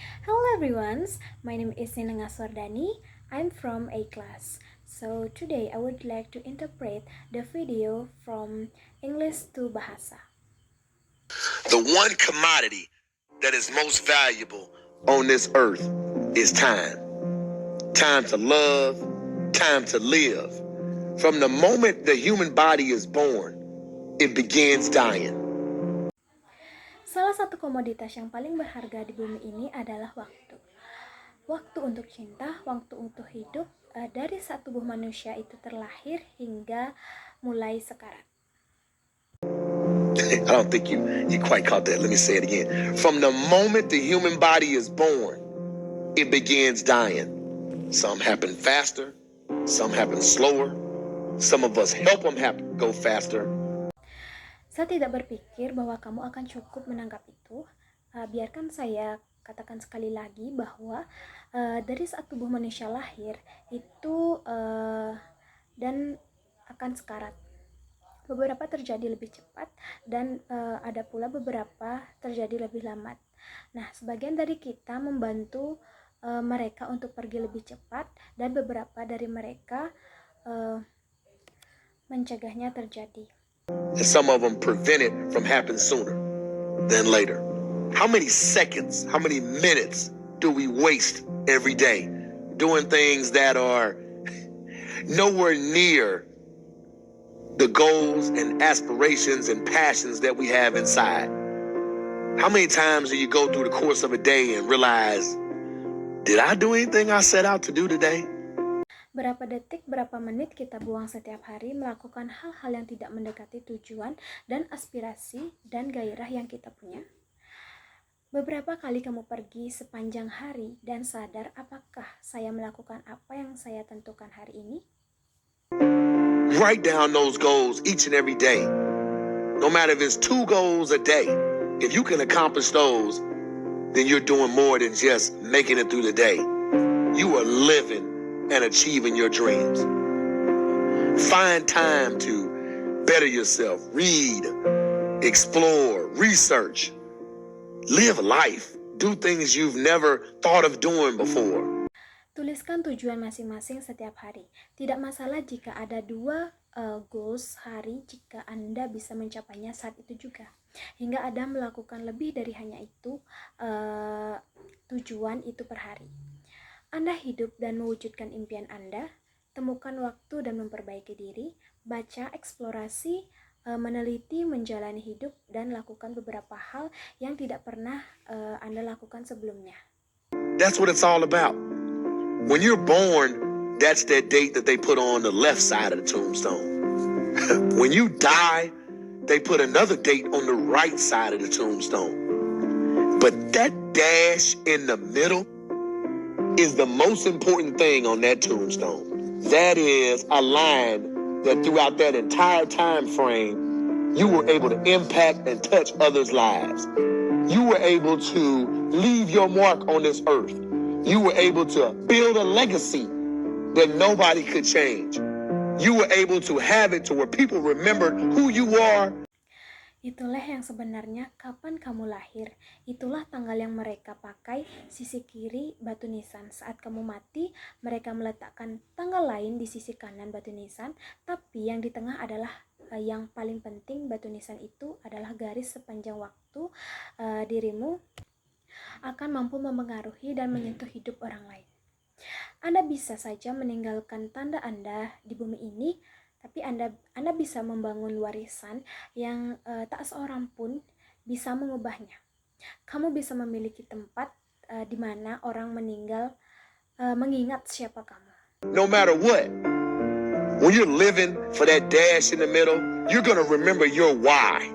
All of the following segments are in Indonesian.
Hello everyone, my name is Nina Swardani. I'm from A class. So today I would like to interpret the video from English to Bahasa. The one commodity that is most valuable on this earth is time. Time to love, time to live. From the moment the human body is born, it begins dying. Salah satu komoditas yang paling berharga di bumi ini adalah waktu. Waktu untuk cinta, waktu untuk hidup, dari saat tubuh manusia itu terlahir hingga mulai sekarat. I don't think you quite caught that. Let me say it again. From the moment the human body is born, it begins dying. Some happen faster, some happen slower. Some of us help them go faster. Saya tidak berpikir bahwa kamu akan cukup menangkap itu. Biarkan saya katakan sekali lagi bahwa dari saat tubuh manusia lahir itu dan akan sekarat. Beberapa terjadi lebih cepat dan ada pula beberapa terjadi lebih lambat. Nah, sebagian dari kita membantu mereka untuk pergi lebih cepat dan beberapa dari mereka mencegahnya terjadi. And some of them prevent it from happening sooner than later. How many seconds, how many minutes do we waste every day doing things that are nowhere near the goals and aspirations and passions that we have inside? How many times do you go through the course of a day and realize, did I do anything I set out to do today? Berapa detik, berapa menit kita buang setiap hari melakukan hal-hal yang tidak mendekati tujuan dan aspirasi dan gairah yang kita punya? Beberapa kali kamu pergi sepanjang hari dan sadar apakah saya melakukan apa yang saya tentukan hari ini? Write down those goals each and every day. No matter if it's 2 goals a day, if you can accomplish those, then you're doing more than just making it through the day. You are living and achieving your dreams. Find time to better yourself, read, explore, research, live life, do things you've never thought of doing before. Tuliskan tujuan masing-masing setiap hari. Tidak masalah jika ada 2 goals hari jika Anda bisa mencapainya saat itu juga. Hingga Anda melakukan lebih dari hanya itu tujuan itu per hari. Anda hidup dan mewujudkan impian Anda, temukan waktu dan memperbaiki diri, baca, eksplorasi, meneliti, menjalani hidup, dan lakukan beberapa hal yang tidak pernah Anda lakukan sebelumnya. That's what it's all about. When you're born, that's that date that they put on the left side of the tombstone. When you die, they put another date on the right side of the tombstone. But that dash in the middle is the most important thing on that tombstone. That is a line that throughout that entire time frame, you were able to impact and touch others' lives. You were able to leave your mark on this earth. You were able to build a legacy that nobody could change. You were able to have it to where people remembered who you are. Itulah yang sebenarnya kapan kamu lahir. Itulah tanggal yang mereka pakai sisi kiri batu nisan. Saat kamu mati, mereka meletakkan tanggal lain di sisi kanan batu nisan. Tapi yang di tengah adalah yang paling penting. Batu nisan itu adalah garis sepanjang waktu dirimu akan mampu memengaruhi dan menyentuh hidup orang lain. Anda bisa saja meninggalkan tanda Anda di bumi ini, tapi Anda bisa membangun warisan yang tak seorang pun bisa mengubahnya. Kamu bisa memiliki tempat di mana orang meninggal mengingat siapa kamu. No matter what, when you're living for that dash in the middle, you're gonna remember your why.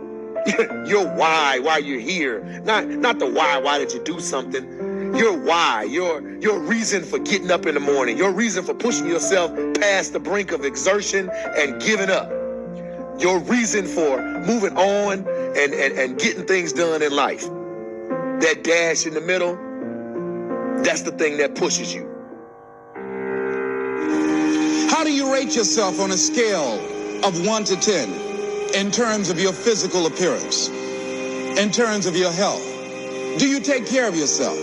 Your why you're here. Not the why did you do something? Your why, your reason for getting up in the morning, your reason for pushing yourself past the brink of exertion and giving up. Your reason for moving on and getting things done in life. That dash in the middle, that's the thing that pushes you. How do you rate yourself on a scale of 1 to 10 in terms of your physical appearance, in terms of your health? Do you take care of yourself?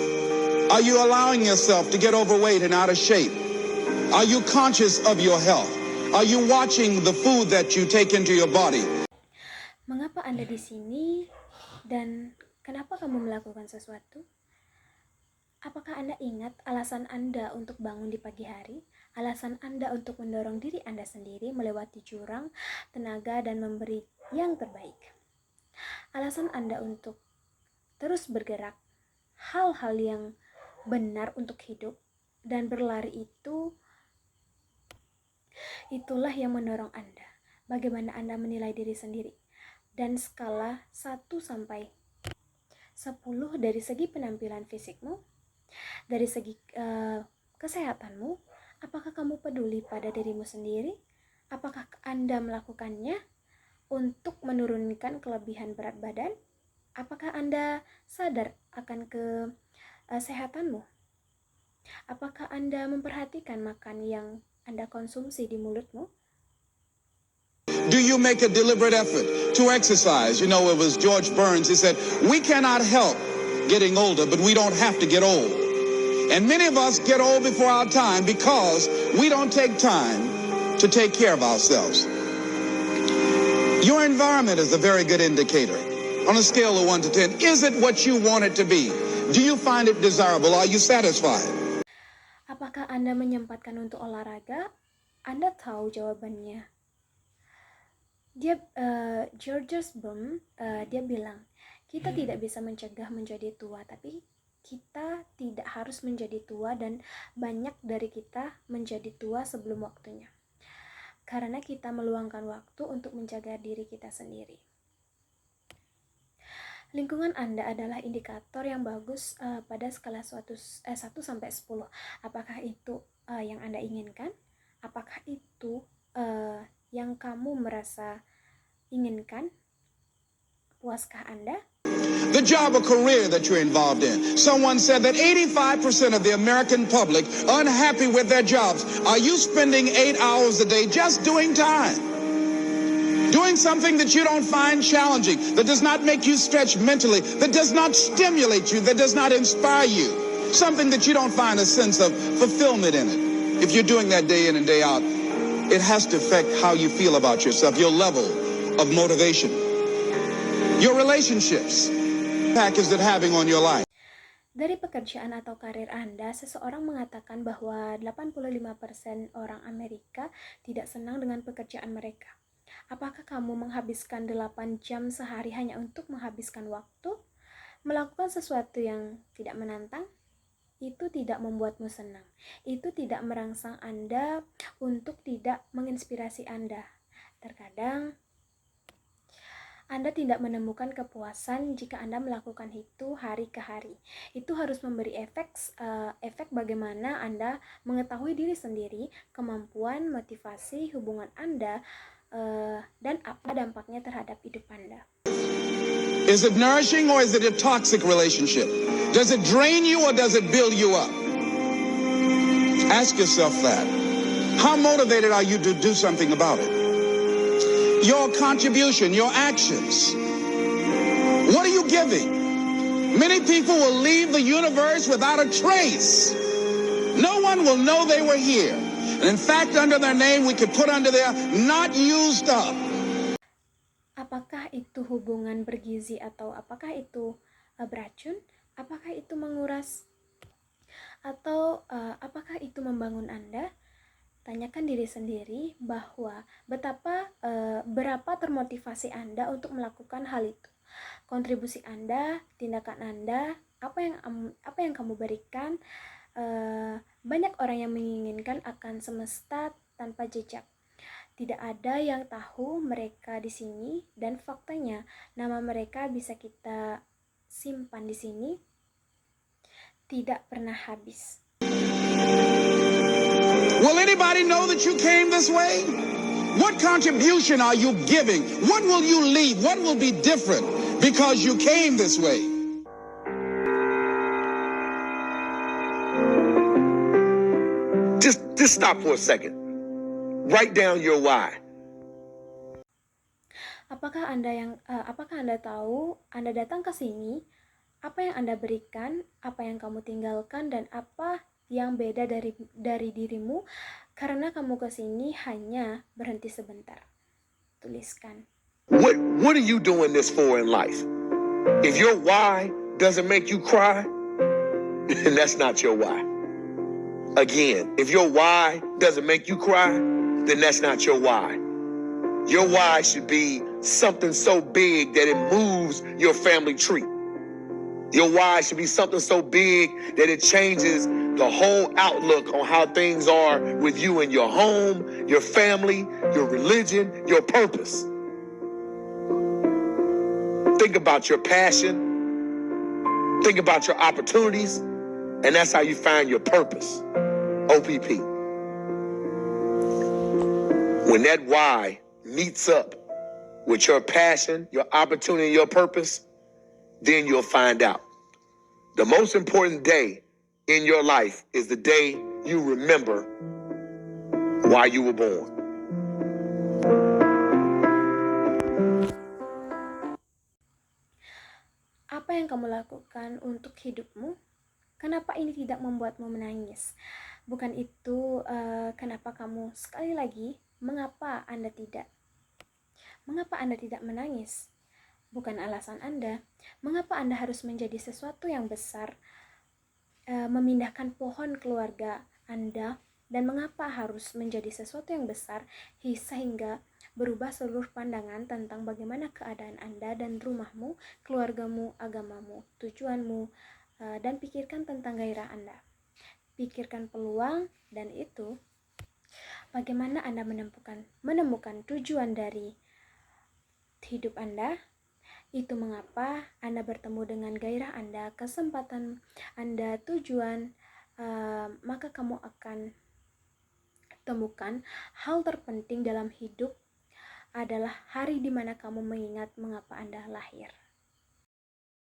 Are you allowing yourself to get overweight and out of shape? Are you conscious of your health? Are you watching the food that you take into your body? Mengapa Anda di sini dan kenapa kamu melakukan sesuatu? Apakah Anda ingat alasan Anda untuk bangun di pagi hari? Alasan Anda untuk mendorong diri Anda sendiri melewati jurang, tenaga, dan memberi yang terbaik. Alasan Anda untuk terus bergerak, hal-hal yang benar untuk hidup dan berlari itulah yang mendorong Anda. Bagaimana Anda menilai diri sendiri? Dan skala 1 sampai 10 dari segi penampilan fisikmu, dari segi kesehatanmu, apakah kamu peduli pada dirimu sendiri? Apakah Anda melakukannya untuk menurunkan kelebihan berat badan? Apakah Anda sadar akan kesehatanmu? Apakah Anda memperhatikan makan yang Anda konsumsi di mulutmu? Do you make a deliberate effort to exercise? You know, it was George Burns. He said, we cannot help getting older, but we don't have to get old. And many of us get old before our time because we don't take time to take care of ourselves. Your environment is a very good indicator. On a scale of 1 to 10, is it what you want it to be? Do you find it desirable? Are you satisfied? Apakah Anda menyempatkan untuk olahraga? Anda tahu jawabannya. George Burns, dia bilang, kita tidak bisa mencegah menjadi tua, tapi kita tidak harus menjadi tua, dan banyak dari kita menjadi tua sebelum waktunya. Karena kita meluangkan waktu untuk menjaga diri kita sendiri. Lingkungan Anda adalah indikator yang bagus pada skala 1 sampai 10. Apakah itu yang Anda inginkan? Apakah itu yang kamu merasa inginkan? Puaskah Anda? The job or career that you're involved in. Someone said that 85% of the American public are unhappy with their jobs. Are you spending 8 hours a day just doing time? Doing something that you don't find challenging, that does not make you stretch mentally, that does not stimulate you, that does not inspire you. Something that you don't find a sense of fulfillment in it. If you're doing that day in and day out, it has to affect how you feel about yourself, your level of motivation, your relationships, impact is it having on your life. Dari pekerjaan atau karir Anda, seseorang mengatakan bahwa 85% orang Amerika tidak senang dengan pekerjaan mereka. Apakah kamu menghabiskan 8 jam sehari hanya untuk menghabiskan waktu? Melakukan sesuatu yang tidak menantang? Itu tidak membuatmu senang. Itu tidak merangsang Anda untuk tidak menginspirasi Anda. Terkadang Anda tidak menemukan kepuasan jika Anda melakukan itu hari ke hari. Itu harus memberi efek bagaimana Anda mengetahui diri sendiri, kemampuan, motivasi, hubungan Anda, dan apa dampaknya terhadap hidup Anda. Is it nourishing or is it a toxic relationship? Does it drain you or does it build you up? Ask yourself that. How motivated are you to do something about it? Your contribution, your actions. What are you giving? Many people will leave the universe without a trace. No one will know they were here. And in fact, under their name, we could put under there, not used up. Apakah itu hubungan bergizi atau apakah itu beracun? Apakah itu menguras? Atau apakah itu membangun Anda? Tanyakan diri sendiri bahwa berapa termotivasi Anda untuk melakukan hal itu. Kontribusi Anda, tindakan Anda, apa yang kamu berikan. Banyak orang yang menginginkan akan semesta tanpa jejak. Tidak ada yang tahu mereka di sini, dan faktanya nama mereka bisa kita simpan di sini tidak pernah habis. Will anybody know that you came this way? What contribution are you giving? What will you leave? What will be different because you came this way? Just stop for a second. Write down your why. Apakah Anda tahu Anda datang ke sini Apa yang Anda berikan, apa yang kamu tinggalkan, dan apa yang beda dari dirimu karena kamu kesini hanya berhenti sebentar. Tuliskan. What are you doing this for in life? If your why doesn't make you cry, then that's not your why. Again, if your why doesn't make you cry, then that's not your why. Your why should be something so big that it moves your family tree. Your why should be something so big that it changes the whole outlook on how things are with you and your home, your family, your religion, your purpose. Think about your passion. Think about your opportunities. And that's how you find your purpose. OPP. When that why meets up with your passion, your opportunity, your purpose, then you'll find out. The most important day in your life is the day you remember why you were born. Apa yang kamu lakukan untuk hidupmu? Kenapa ini tidak membuatmu menangis? Bukan itu kenapa kamu sekali lagi, mengapa Anda tidak menangis? Bukan alasan Anda. Mengapa Anda harus menjadi sesuatu yang besar, memindahkan pohon keluarga Anda, dan mengapa harus menjadi sesuatu yang besar sehingga berubah seluruh pandangan tentang bagaimana keadaan Anda dan rumahmu, keluargamu, agamamu, tujuanmu, dan pikirkan tentang gairah Anda. Pikirkan peluang, dan itu bagaimana Anda menemukan tujuan dari hidup Anda. Itu mengapa Anda bertemu dengan gairah Anda, kesempatan Anda, tujuan, maka kamu akan temukan hal terpenting dalam hidup adalah hari di mana kamu mengingat mengapa Anda lahir.